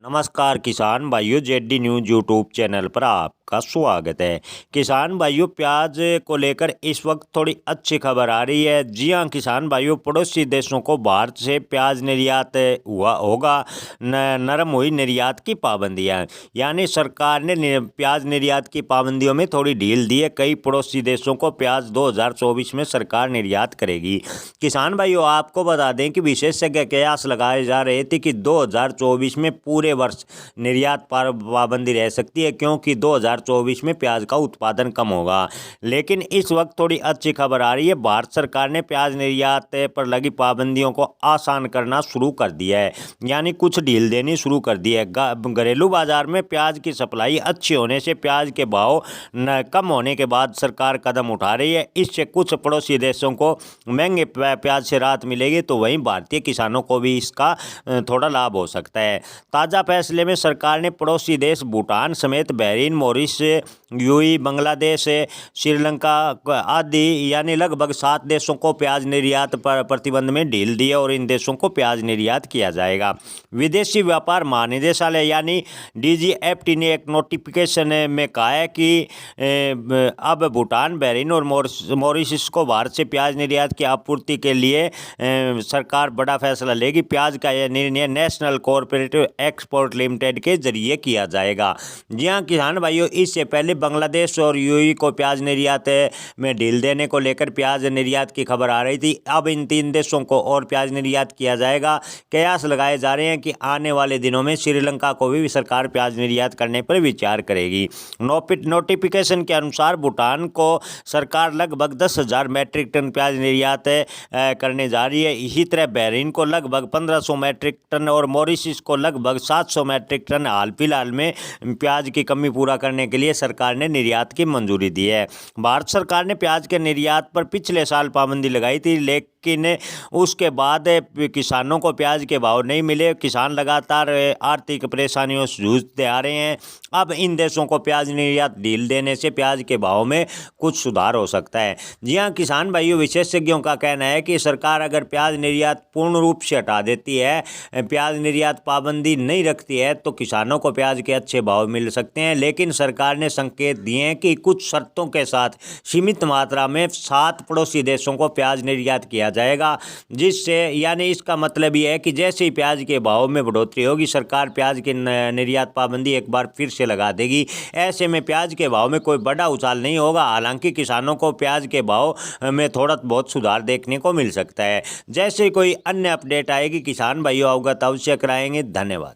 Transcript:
नमस्कार किसान भाइयों, जेडी न्यूज यूट्यूब चैनल पर आपका स्वागत है। किसान भाइयों, प्याज को लेकर इस वक्त थोड़ी अच्छी खबर आ रही है। जी हां किसान भाइयों, पड़ोसी देशों को भारत से प्याज निर्यात हुआ होगा। नरम हुई निर्यात की पाबंदियां, यानी सरकार ने प्याज निर्यात की पाबंदियों में थोड़ी ढील दी है। कई पड़ोसी देशों को प्याज 2024 में सरकार निर्यात करेगी। किसान भाइयों, आपको बता दें कि विशेषज्ञ कयास लगाए जा रहे थे कि 2024 में पूरे वर्ष निर्यात पर पाबंदी रह सकती है, क्योंकि 2024 में प्याज का उत्पादन कम होगा। लेकिन इस वक्त थोड़ी अच्छी खबर आ रही है। भारत सरकार ने प्याज निर्यात पर लगी पाबंदियों को आसान करना शुरू कर दिया है, यानी कुछ ढील देनी शुरू कर दी है। घरेलू बाजार में प्याज की सप्लाई अच्छी होने से प्याज के भाव कम होने के बाद सरकार कदम उठा रही है। इससे कुछ पड़ोसी देशों को महंगे प्याज से राहत मिलेगी, तो वहीं भारतीय किसानों को भी इसका थोड़ा लाभ हो सकता है। ताज़ा फैसले में सरकार ने पड़ोसी देश भूटान समेत Bahrain, Mauritius, UAE, Bangladesh, Sri Lanka आदि यानी लगभग 7 देशों को प्याज निर्यात पर प्रतिबंध में ढील दी है और इन देशों को प्याज निर्यात किया जाएगा। विदेशी व्यापार महानिदेशालय यानी डीजीएफटी ने एक नोटिफिकेशन में कहा है कि अब भूटान, बहरीन और मॉरिशस को भारत से प्याज निर्यात की आपूर्ति के लिए सरकार बड़ा फैसला लेगी। प्याज का यह निर्णय नेशनल कोऑपरेटिव एक्सपोर्ट लिमिटेड के जरिए किया जाएगा। जी हां किसान भाइयों, इससे पहले बांग्लादेश और यूएई को प्याज निर्यात में ढील देने को लेकर प्याज निर्यात की खबर आ रही थी। अब इन 3 देशों को और प्याज निर्यात किया जाएगा। कयास लगाए जा रहे हैं कि आने वाले दिनों में श्रीलंका को भी सरकार प्याज निर्यात करने पर विचार करेगी। नोटिफिकेशन के अनुसार भूटान को सरकार लगभग 10,000 मैट्रिक टन प्याज निर्यात करने जा रही है। इसी तरह बहरीन को लगभग 1500 मैट्रिक टन और मॉरिशस को लगभग 700 मैट्रिक टन हाल फिलहाल में प्याज की कमी पूरा करने के लिए सरकार ने निर्यात की मंजूरी दी है। भारत सरकार ने प्याज के निर्यात पर पिछले साल पाबंदी लगाई थी, लेकिन उसके बाद किसानों को प्याज के भाव नहीं मिले। किसान लगातार आर्थिक परेशानियों से जूझते आ रहे हैं। अब इन देशों को प्याज निर्यात ढील देने से प्याज के भाव में कुछ सुधार हो सकता है। जी हां किसान भाइयों, विशेषज्ञों का कहना है कि सरकार अगर प्याज निर्यात पूर्ण रूप से हटा देती है, प्याज निर्यात पाबंदी नहीं रखती है, तो किसानों को प्याज के अच्छे भाव मिल सकते हैं। लेकिन सरकार ने संकेत दिए हैं कि कुछ शर्तों के साथ सीमित मात्रा में 7 पड़ोसी देशों को प्याज निर्यात किया जाएगा, जिससे यानी इसका मतलब ये है कि जैसे ही प्याज के भाव में बढ़ोतरी होगी, सरकार प्याज की निर्यात पाबंदी एक बार फिर से लगा देगी। ऐसे में प्याज के भाव में कोई बड़ा उछाल नहीं होगा। हालांकि किसानों को प्याज के भाव में थोड़ा बहुत सुधार देखने को मिल सकता है। जैसे कोई अन्य अपडेट आएगी किसान भाइयों अवगत अवश्य कराएंगे। धन्यवाद।